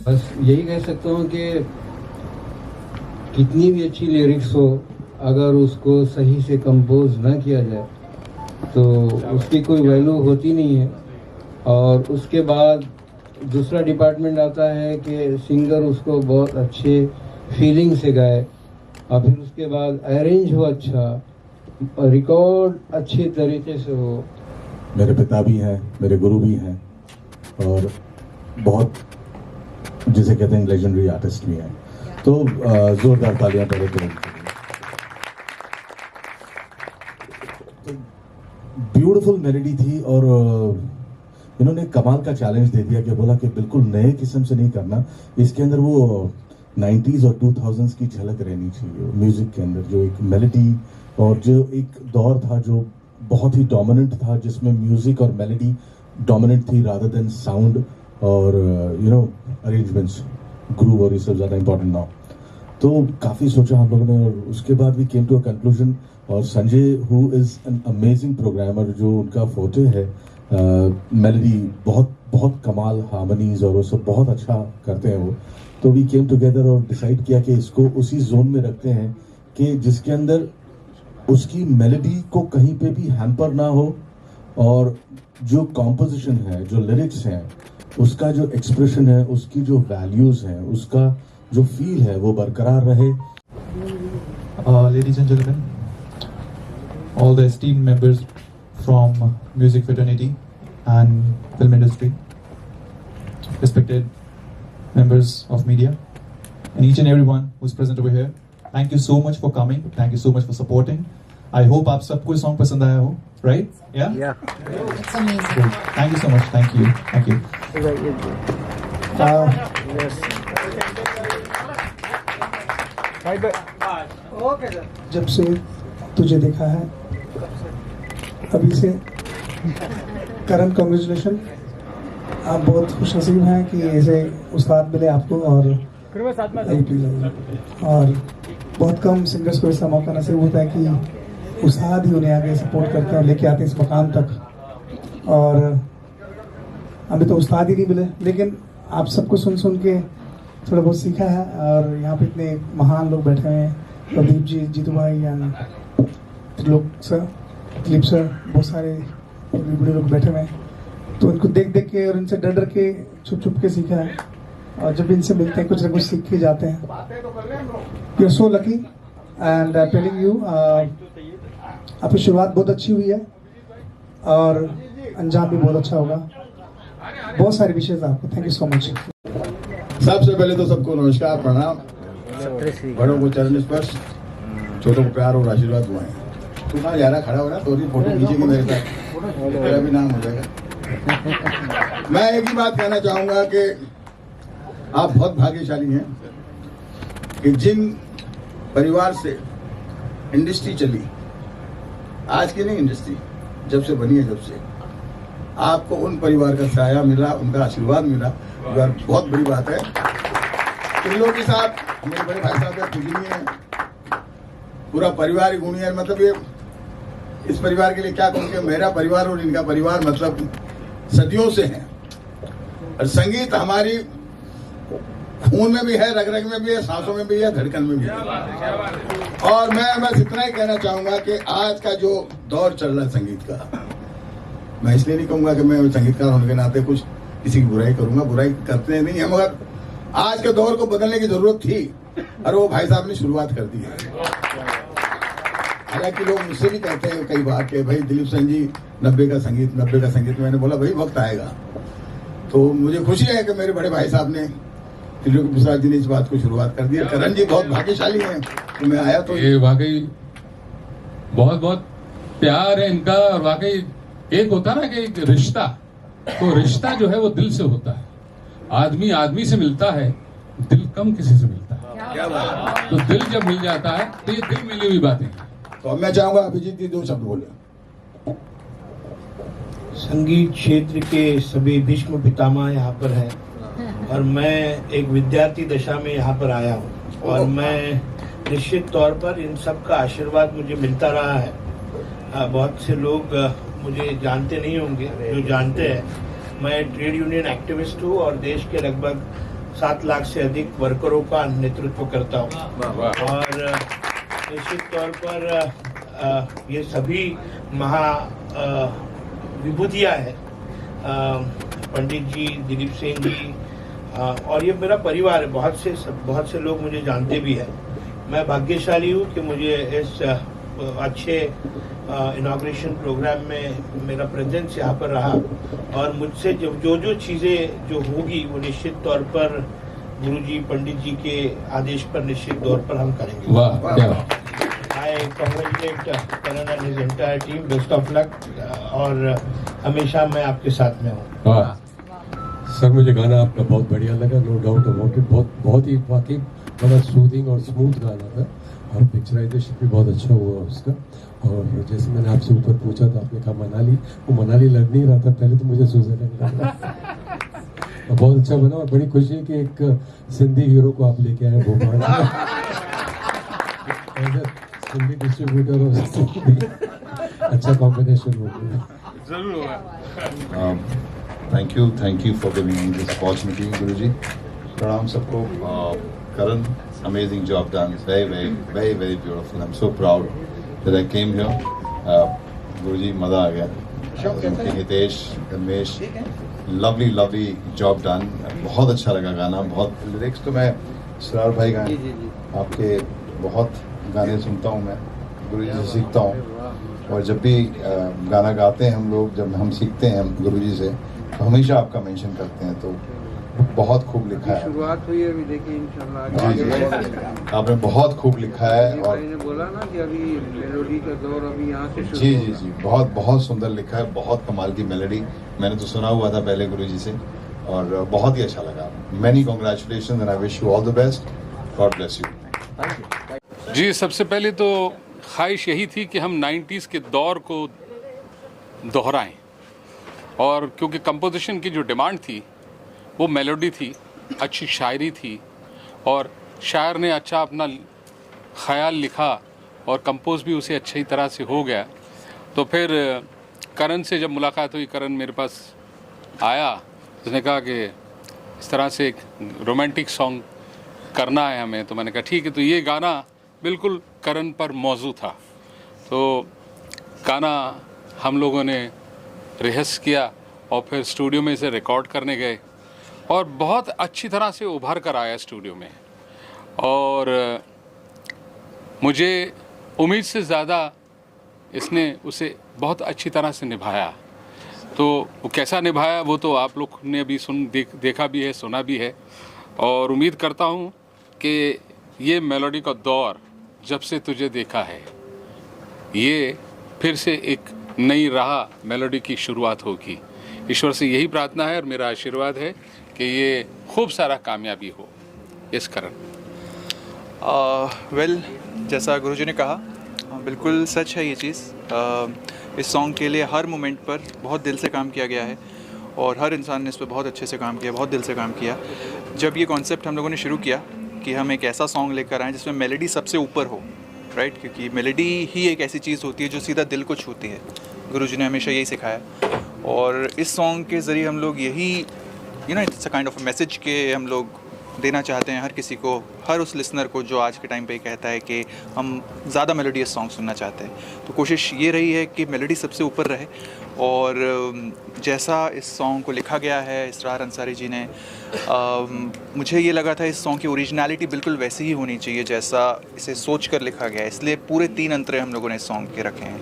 बस यही कह सकता हूँ कि कितनी भी अच्छी लिरिक्स हो, अगर उसको सही से कंपोज ना किया जाए तो उसकी कोई वैल्यू होती नहीं है। और उसके बाद दूसरा डिपार्टमेंट आता है कि सिंगर उसको बहुत अच्छे फीलिंग से गाए, और फिर उसके बाद अरेंज हो अच्छा, रिकॉर्ड अच्छे तरीके से हो। मेरे पिता भी हैं, मेरे गुरु भी हैं, और बहुत जिसे कहते हैं लेजेंडरी आर्टिस्ट भी हैं। तो जोरदार तालियां पहले तो ब्यूटीफुल मेलोडी थी, और इन्होंने कमाल का चैलेंज दे दिया कि बोला कि बिल्कुल नए किस्म से नहीं करना, इसके अंदर वो 90s और 2000s की झलक रहनी चाहिए म्यूजिक के अंदर। जो एक मेलोडी और जो एक दौर था जो बहुत ही डोमिनेंट था, जिसमें म्यूजिक और मेलोडी डोमिनेंट थी रादर देन साउंड और अरेंजमेंट्स, ग्रूव और ये सब ज़्यादा इंपॉर्टेंट ना। तो काफ़ी सोचा हम लोगों ने, और उसके बाद we came to a conclusion. और Sanjay who is an amazing programmer, जो उनका फोटे है मेलोडी, बहुत बहुत कमाल हार्मनीज और वो सब बहुत अच्छा करते हैं वो। तो वी केम टुगेदर और डिसाइड किया कि इसको उसी जोन में रखते हैं कि जिसके अंदर उसकी मेलोडी को कहीं पे भी हैम्पर ना हो, और जो कॉम्पोजिशन है, जो लिरिक्स हैं, उसका जो एक्सप्रेशन है, उसकी जो वैल्यूज हैं, उसका जो फील है वो बरकरार रहे। Ladies and gentlemen, all the esteemed members from music fraternity and film industry, respected members of media, and each and everyone who's present over here, thank you so much for coming, thank you so much for supporting. I hope आप सबको song पसंद आया हो, right? Yeah? Yeah. It's amazing. Good. Thank you so much. Thank you. Thank you. Yes. जब से तुझे देखा है अभी से, करण कॉन्ग्रेचुलेशन। आप बहुत खुश नसीब हैं कि ऐसे उस्ताद मिले आपको, और बहुत कम सिंगर्स को ऐसा मौका नसीब होता है कि उस्ताद ही उन्हें आगे सपोर्ट करते हैं और लेके आते हैं इस मकाम तक। और अभी तो उस्ताद ही नहीं मिले, लेकिन आप सबको सुन सुन के थोड़ा बहुत सीखा है। और यहाँ पे इतने महान लोग बैठे हुए हैं, प्रदीप जी, जीतू भाई, त्रिलोक सर, दिलीप सर, बहुत सारे बड़े लोग बैठे हुए हैं। तो उनको देख देख के और इनसे डर डर के छुप छुप के सीखा है, और जब इनसे मिलते हैं कुछ ना कुछ सीख के जाते हैं। You are so lucky and telling you, आपकी शुरुआत बहुत अच्छी हुई है और अंजाम भी बहुत अच्छा होगा। बहुत सारी विशेष आपको, थैंक यू सो मच। सबसे पहले तो सबको नमस्कार, प्रणाम। बड़ों को चरण स्पर्श, छोटों को प्यार और आशीर्वाद दुआएं। तू कहाँ जा रहा, खड़ा हो रहा, तो फोटो खींचेगी मेरे साथ, मेरा भी नाम हो जाएगा। मैं एक ही बात कहना चाहूंगा कि आप बहुत भाग्यशाली हैं कि जिन परिवार से इंडस्ट्री चली, आज की नहीं इंडस्ट्री जब से बनी है, जब से आपको उन परिवार का साया मिला, उनका आशीर्वाद मिला, बहुत बड़ी बात है। त्रिलोकी साहब मेरे बड़े भाई साहब पूजनीय है, पूरा परिवार ही गुणी है। मतलब ये इस परिवार के लिए क्या कहूँ कि मेरा परिवार और इनका परिवार मतलब सदियों से है, और संगीत हमारी खून में भी है, रग रग में भी है, सांसों में भी है, धड़कन में भी है। और मैं बस इतना ही कहना चाहूंगा कि आज का जो दौर चल रहा है संगीत का, मैं इसलिए नहीं कहूंगा कि मैं संगीतकार होने के नाते कुछ किसी की बुराई करूंगा, बुराई करते नहीं है, मगर आज के दौर को बदलने की जरूरत थी, और वो भाई साहब ने शुरुआत कर दी है। हालांकि लोग मुझसे भी कहते हैं कई बार कि भाई दिलीप सिंह जी 90 का संगीत, मैंने बोला भाई वक्त आएगा। तो मुझे खुशी है कि मेरे बड़े भाई साहब ने, त्रिलोकी प्रसाद जी ने इस बात को शुरुआत कर दी है। करण जी बहुत भाग्यशाली हैं कि मैं आया तो ये वाकई बहुत बहुत प्यार है इनका। और वाकई एक होता ना कि एक रिश्ता, तो रिश्ता जो है वो दिल से होता है। आदमी आदमी से मिलता है, दिल कम किसी से मिलता है। क्या बात है? तो दिल जब मिल जाता है तो ये दिल मिली हुई बातें। तो अब मैं चाहूंगा अभिजीत जी 2 शब्द बोले। संगीत क्षेत्र के सभी भीष्म पितामह यहाँ पर है, और मैं एक विद्यार्थी दशा में यहाँ पर आया हूँ, और मैं निश्चित तौर पर इन सब का आशीर्वाद मुझे मिलता रहा है। बहुत से लोग मुझे जानते नहीं होंगे, जो जानते हैं मैं ट्रेड यूनियन एक्टिविस्ट हूँ, और देश के लगभग 7 लाख से अधिक वर्करों का नेतृत्व करता हूँ और निश्चित तौर पर ये सभी महा विभूतियाँ हैं, पंडित जी, दिलीप सिंह जी, और ये मेरा परिवार है। बहुत से लोग मुझे जानते भी हैं। मैं भाग्यशाली हूँ कि मुझे इस अच्छे इनॉग्रेशन प्रोग्राम में मेरा प्रेजेंस यहाँ पर रहा और मुझसे जो चीज़ें जो होगी वो निश्चित तौर पर गुरुजी, पंडित जी के आदेश पर निश्चित तौर पर हम करेंगे। वाह, क्या I congratulate Karan and his entire team. Best of luck और हमेशा मैं आपके साथ में हूँ। वाह। सर मुझे गाना आपका बहुत बढ़िया लगा, नो डाउट अबाउट इट। बहुत ही वाकई बड़ा सूदिंग और स्मूथ गाना था और पिक्चराइजेशन भी बहुत अच्छा हुआ उसका। और जैसे मैंने आपसे ऊपर पूछा था, आपने कहा मनाली, वो मनाली लग नहीं रहा था पहले, तो मुझे स्विट्जरलैंड लग रहा था। बहुत अच्छा बना और बड़ी खुशी है कि एक सिंधी हीरो को आप लेके आए भोपाल सिंधी डिस्ट्रीब्यूटर और अच्छा कॉम्बिनेशन हो गया। जरूर होगा। Thank you for giving me this opportunity गुरुजी। प्रणाम सबको। Karan, amazing job done. Very beautiful. I'm so proud that I came here. गुरुजी मजा आ गया। Hitesh, Ramesh, lovely job done. बहुत अच्छा लगा गाना। बहुत लिरिक्स तो मैं सरार भाई गाने आपके बहुत गाने सुनता हूँ, मैं गुरुजी से सीखता हूँ और जब भी गाना गाते हैं हम लोग, जब हम सीखते हैं गुरुजी से तो हमेशा आपका मेंशन करते हैं। तो बहुत खूब लिखा है, शुरुआत हुई है अभी, देखिए इंशाल्लाह। जी आपने बहुत खूब लिखा है और मैंने बोला ना कि अभी मेलोडी का दौर अभी यहाँ से शुरू जी बहुत सुंदर लिखा है। बहुत कमाल की मेलोडी, मैंने तो सुना हुआ था पहले गुरुजी से और बहुत ही अच्छा लगा। Many congratulations and I wish you all the best. God bless you. जी, सबसे पहले तो ख्वाहिश यही थी कि हम 90s के दौर को दोहराएं और क्योंकि कंपोजिशन की जो डिमांड थी वो मेलोडी थी, अच्छी शायरी थी और शायर ने अच्छा अपना ख्याल लिखा और कंपोज भी उसे अच्छी तरह से हो गया। तो फिर करण से जब मुलाकात हुई, करण मेरे पास आया, उसने कहा कि इस तरह से एक रोमांटिक सॉन्ग करना है हमें। तो मैंने कहा ठीक है। तो ये गाना बिल्कुल करण पर मौजू था। तो गाना हम लोगों ने रिहर्स किया और फिर स्टूडियो में इसे रिकॉर्ड करने गए और बहुत अच्छी तरह से उभर कर आया स्टूडियो में और मुझे उम्मीद से ज़्यादा इसने उसे बहुत अच्छी तरह से निभाया। तो वो कैसा निभाया वो तो आप लोग ने अभी देखा भी है, सुना भी है और उम्मीद करता हूँ कि ये मेलोडी का दौर जब से तुझे देखा है, ये फिर से एक नई राह मेलोडी की शुरुआत होगी। ईश्वर से यही प्रार्थना है और मेरा आशीर्वाद है कि ये खूब सारा कामयाबी हो इस कारण। वेल, जैसा गुरुजी ने कहा, बिल्कुल सच है ये चीज़। इस सॉन्ग के लिए हर मोमेंट पर बहुत दिल से काम किया गया है और हर इंसान ने इस पर बहुत अच्छे से काम किया, बहुत दिल से काम किया। जब ये कॉन्सेप्ट हम लोगों ने शुरू किया कि हम एक ऐसा सॉन्ग लेकर आएँ जिसमें मेलोडी सबसे ऊपर हो, राइट, क्योंकि मेलोडी ही एक ऐसी चीज़ होती है जो सीधा दिल को छूती है। गुरुजी ने हमेशा यही सिखाया और इस सॉन्ग के ज़रिए हम लोग यही it's a kind of message के हम लोग देना चाहते हैं हर किसी को, हर उस लिसनर को जो आज के टाइम पे कहता है कि हम ज़्यादा मेलोडियस सॉन्ग सुनना चाहते हैं। तो कोशिश ये रही है कि मेलोडी सबसे ऊपर रहे और जैसा इस सॉन्ग को लिखा गया है इसरार अंसारी जी ने, मुझे ये लगा था इस सॉन्ग की ओरिजिनलिटी बिल्कुल वैसी ही होनी चाहिए जैसा इसे सोच कर लिखा गया है, इसलिए पूरे 3 अंतरे हम लोगों ने इस सॉन्ग के रखे हैं।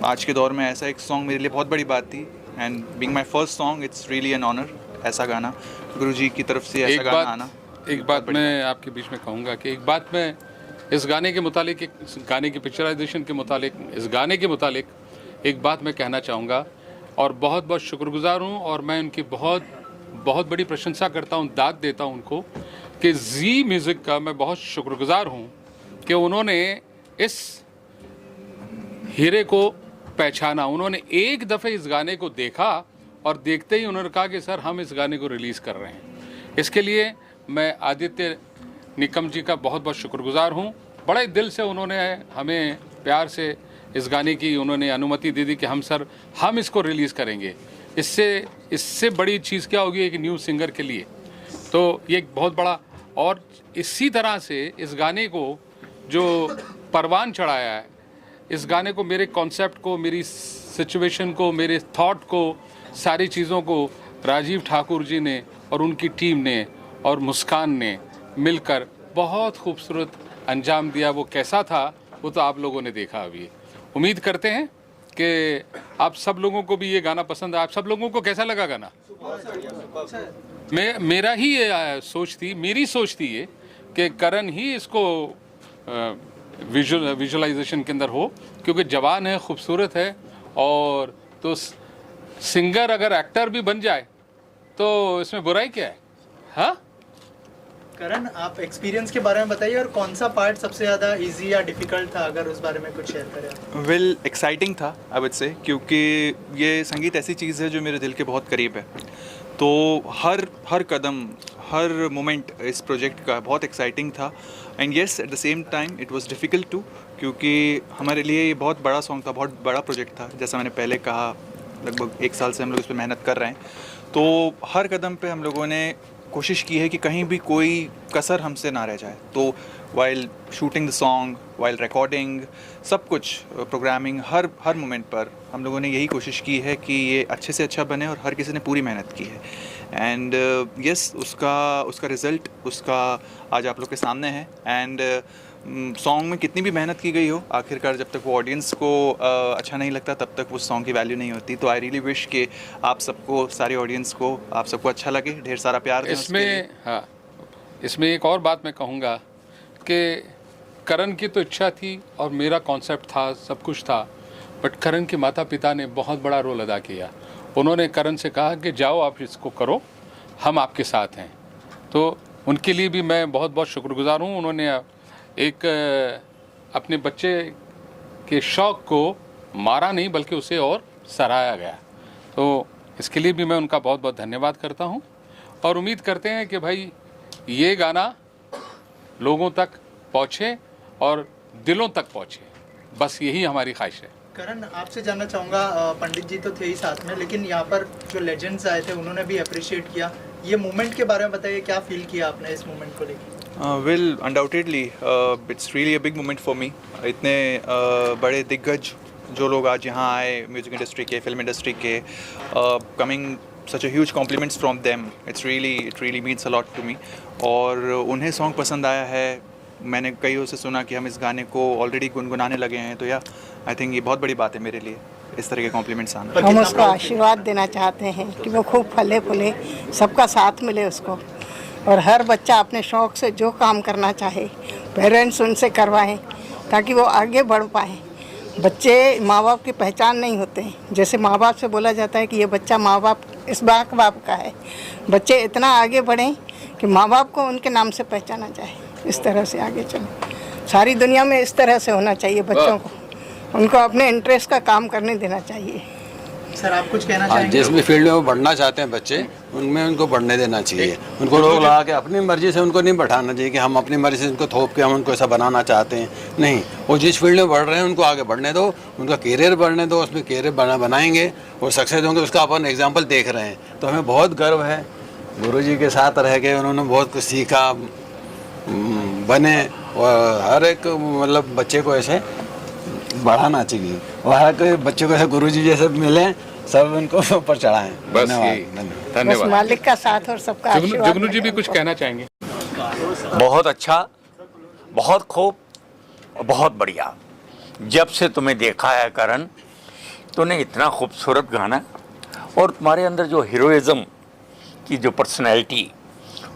आज के दौर में ऐसा एक सॉन्ग मेरे लिए बहुत बड़ी बात थी and being my first song, it's really an honour ऐसा गाना, गुरुजी की तरफ से ऐसा गाना आना। एक बात मैं आपके बीच में कहूँगा कि एक बात मैं इस गाने के मुतालिक, इस गाने की पिक्चराइजेशन के मुतालिक, इस गाने के मुतालिक एक बात मैं कहना चाहूँगा और बहुत बहुत शुक्रगुजार हूँ और मैं उनकी बहुत बहुत बड़ी प्रशंसा करता हूँ, दाद देता हूँ उनको कि जी म्यूज़िक का मैं बहुत शुक्रगुजार हूँ कि उन्होंने इस हीरे को पहचाना। उन्होंने एक दफ़े इस गाने को देखा और देखते ही उन्होंने कहा कि सर हम इस गाने को रिलीज़ कर रहे हैं। इसके लिए मैं आदित्य निकम जी का बहुत बहुत शुक्रगुजार हूँ। बड़े दिल से उन्होंने हमें प्यार से इस गाने की उन्होंने अनुमति दे दी कि हम इसको रिलीज़ करेंगे। इससे बड़ी चीज़ क्या होगी एक न्यू सिंगर के लिए। तो ये एक बहुत बड़ा, और इसी तरह से इस गाने को जो परवान चढ़ाया है, इस गाने को, मेरे कॉन्सेप्ट को, मेरी सिचुएशन को, मेरे थॉट को, सारी चीज़ों को राजीव ठाकुर जी ने और उनकी टीम ने और मुस्कान ने मिलकर बहुत खूबसूरत अंजाम दिया। वो कैसा था वो तो आप लोगों ने देखा अभी। उम्मीद करते हैं कि आप सब लोगों को भी ये गाना पसंद है। आप सब लोगों को कैसा लगा गाना? मेरा ही ये सोच थी, मेरी सोच थी ये कि करण ही इसको विजुअलाइजेशन के अंदर हो, क्योंकि जवान है, खूबसूरत है, और तो सिंगर अगर एक्टर भी बन जाए तो इसमें बुराई क्या है? हाँ करण, आप एक्सपीरियंस के बारे में बताइए, और कौन सा पार्ट सबसे ज़्यादा इजी या डिफ़िकल्ट था, अगर उस बारे में कुछ शेयर करें। वेल, एक्साइटिंग था आई वुड से, क्योंकि ये संगीत ऐसी चीज़ है जो मेरे दिल के बहुत करीब है। तो हर कदम, हर मोमेंट इस प्रोजेक्ट का बहुत एक्साइटिंग था। And yes, at the same time it was difficult too, क्योंकि हमारे लिए ये बहुत बड़ा सॉन्ग था, बहुत बड़ा प्रोजेक्ट था। जैसा मैंने पहले कहा, लगभग 1 साल से हम लोग इस पर मेहनत कर रहे हैं। तो हर कदम पे हम लोगों ने कोशिश की है कि कहीं भी कोई कसर हमसे ना रह जाए। तो while shooting the song, while recording, सब कुछ, प्रोग्रामिंग, हर मोमेंट पर हम लोगों ने यही कोशिश की है कि ये अच्छे से अच्छा बने, और हर किसी ने पूरी मेहनत की है। एंड यस, उसका रिज़ल्ट उसका आज आप लोग के सामने है। एंड सॉन्ग में कितनी भी मेहनत की गई हो, आखिरकार जब तक वो ऑडियंस को अच्छा नहीं लगता तब तक उस सॉन्ग की वैल्यू नहीं होती। तो आई रियली विश कि आप सबको, सारी ऑडियंस को, आप सबको अच्छा लगे, ढेर सारा प्यार दें इसमें। हाँ, इसमें एक और बात मैं कहूँगा कि करण की तो इच्छा थी और मेरा कॉन्सेप्ट था, सब कुछ था, बट करण के माता पिता ने बहुत बड़ा रोल अदा किया। उन्होंने करण से कहा कि जाओ आप इसको करो, हम आपके साथ हैं। तो उनके लिए भी मैं बहुत बहुत शुक्रगुजार हूँ। उन्होंने एक अपने बच्चे के शौक़ को मारा नहीं, बल्कि उसे और सराहा गया। तो इसके लिए भी मैं उनका बहुत बहुत धन्यवाद करता हूँ, और उम्मीद करते हैं कि भाई ये गाना लोगों तक पहुँचे और दिलों तक पहुँचे, बस यही हमारी ख्वाहिश है। करण, आपसे जानना चाहूँगा, पंडित जी तो थे ही साथ में, लेकिन यहाँ पर जो लेजेंड्स आए थे उन्होंने भी अप्रिशिएट किया। ये मोमेंट के बारे में बताइए, क्या फील किया आपने इस मोमेंट को लेकर? Well, undoubtedly it's really a big moment for me. इतने बड़े दिग्गज जो लोग आज यहाँ आए, म्यूज़िक इंडस्ट्री के, फिल्म इंडस्ट्री के, coming such a huge compliments from them, it really means a lot to me. और उन्हें सॉन्ग पसंद आया है। मैंने कईयों से सुना कि हम इस गाने को ऑलरेडी गुनगुनाने लगे हैं। तो या आई थिंक ये बहुत बड़ी बात है मेरे लिए, इस तरह के कॉम्प्लीमेंट्स आना। हम उसको आशीर्वाद देना चाहते हैं कि वो खूब फले फूले, सबका साथ मिले उसको, और हर बच्चा अपने शौक़ से जो काम करना चाहे पेरेंट्स उनसे करवाएं, ताकि वो आगे बढ़ पाएँ। बच्चे माँ बाप की पहचान नहीं होते हैं। जैसे माँ बाप से बोला जाता है कि ये बच्चा माँ बाप, इस बाप का है। बच्चे इतना आगे बढ़ें कि माँ बाप को उनके नाम से पहचाना जाए, इस तरह से आगे चलें। सारी दुनिया में इस तरह से होना चाहिए बच्चों को, उनको अपने इंटरेस्ट का काम करने देना चाहिए। सर, आप कुछ कहना चाहेंगे? जिस भी फील्ड में वो बढ़ना चाहते हैं बच्चे, उनमें उनको बढ़ने देना चाहिए। उनको रोक लगा के अपनी मर्जी से उनको नहीं बैठाना चाहिए कि हम अपनी मर्जी से उनको थोप के हम उनको ऐसा बनाना चाहते हैं। नहीं, वो जिस फील्ड में बढ़ रहे हैं उनको आगे बढ़ने दो, उनका कैरियर बढ़ने दो, उसमें कैरियर बनाएंगे और सक्सेस होंगे। उसका अपन एग्जाम्पल देख रहे हैं, तो हमें बहुत गर्व है। गुरुजी के साथ रह के उन्होंने बहुत कुछ सीखा, बने, और हर एक मतलब बच्चे को ऐसे बढ़ाना चाहिए, और हर कोई बच्चे को ऐसे गुरुजी जैसे मिले, सब उनको ऊपर चढ़ाएं। बस बस मालिक का साथ और सबका आशीर्वाद। जुगनू जी भी कुछ कहना चाहेंगे? बहुत अच्छा, बहुत खूब, बहुत बढ़िया। जब से तुम्हें देखा है करण, तूने इतना खूबसूरत गाना, और तुम्हारे अंदर जो हीरोइज्म की जो पर्सनैलिटी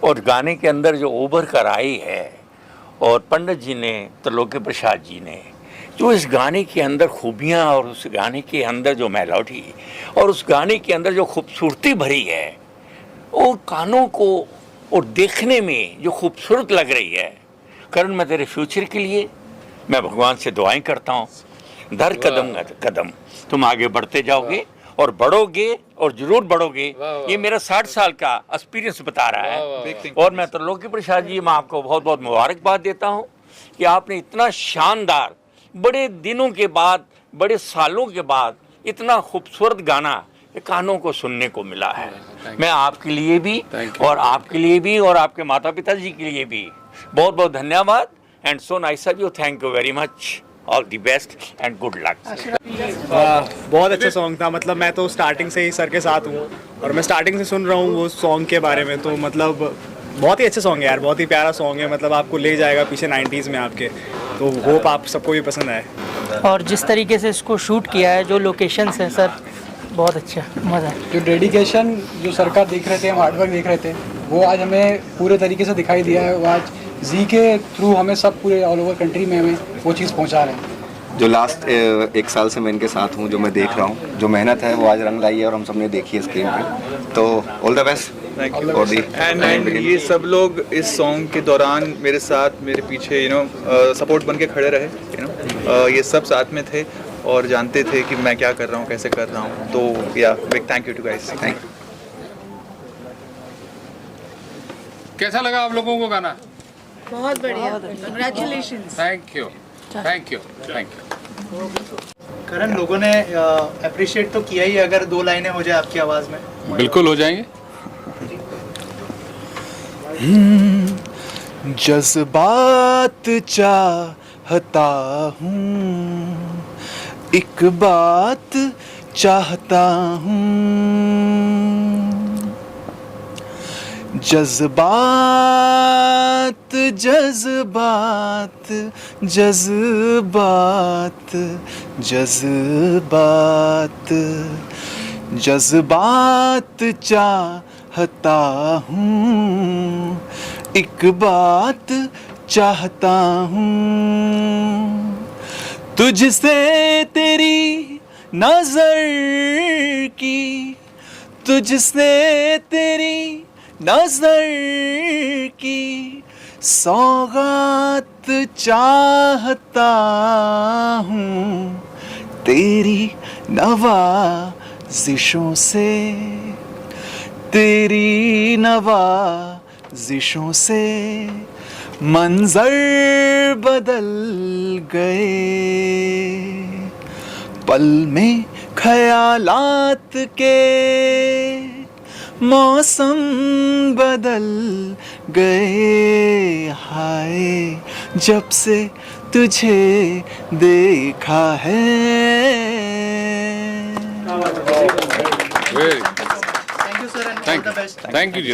और गाने के अंदर जो उभर कर आई है, और पंडित जी ने, त्रिलोकी प्रसाद जी ने जो इस गाने के अंदर खूबियाँ, और उस गाने के अंदर जो मेलोडी, और उस गाने के अंदर जो खूबसूरती भरी है, और कानों को और देखने में जो खूबसूरत लग रही है। करण, मैं तेरे फ्यूचर के लिए मैं भगवान से दुआएं करता हूँ। दर कदम कदम तुम आगे बढ़ते जाओगे और बढ़ोगे, और जरूर बढ़ोगे। ये मेरा 60 साल का एक्सपीरियंस बता रहा है। और मैं त्रिलोकी प्रसाद जी, मैं आपको बहुत बहुत मुबारकबाद देता हूँ कि आपने इतना शानदार, बड़े दिनों के बाद, बड़े सालों के बाद इतना खूबसूरत गाना कानों को सुनने को मिला है। मैं आपके लिए भी और आपके लिए भी और आपके माता पिता जी के लिए भी बहुत बहुत धन्यवाद। And so nice of you, thank you very much, all the best and good luck. बहुत अच्छा सॉन्ग था, मतलब मैं तो स्टार्टिंग से ही सर के साथ हूँ और मैं स्टार्टिंग से सुन रहा हूँ वो सॉन्ग के बारे में, तो मतलब बहुत ही अच्छा सॉन्ग है यार, बहुत ही प्यारा सॉन्ग है, मतलब आपको ले जाएगा पीछे 90s में आपके, तो होप आप सबको भी पसंद आए। और जिस तरीके से इसको शूट किया है, जो लोकेशंस हैं सर, बहुत अच्छा मज़ा। जो डेडिकेशन जो सर का देख रहे थे, हम हार्डवर्क देख रहे थे, वो आज हमें पूरे तरीके से दिखाई दिया है। वो आज जी के थ्रू हमें सब पूरे ऑल ओवर कंट्री में हमें वो चीज़ पहुंचा रहे हैं। जो लास्ट 1 साल से मैं इनके साथ हूँ, जो मैं देख रहा हूँ, जो मेहनत है वो आज रंग लाई है और हम सबने देखी है स्क्रीन पे, तो all the best. Thank you. And ये सब लोग इस सॉन्ग के दौरान मेरे साथ, मेरे पीछे सपोर्ट बन के खड़े रहे, ये सब साथ में थे और जानते थे कि मैं क्या कर रहा हूँ, कैसे कर रहा हूँ, तो yeah big thank you to guys. Thank you. कैसा लगा आप लोगों को गाना? बहुत बढ़िया, congratulations. Thank you, thank you, thank you. Karan, लोगों ने अप्रिशिएट तो किया ही, अगर 2 लाइनें हो जाए आपकी आवाज़ में। बिल्कुल हो जाएंगे। जज्बात चाहता हूँ, एक बात चाहता हूँ, जज्बात जज्बात जज्बात जज्बात जज्बात चाहता हूँ, एक बात चाहता हूँ, तुझसे तेरी नजर की, तुझसे तेरी नजर की सौगात चाहता हूँ, तेरी नवाजिशों से, तेरी नवाजिशों से मंजर बदल गए, पल में ख्यालात के मौसम बदल गए, हाय जब से तुझे देखा है। Thank you sir, thank you ji.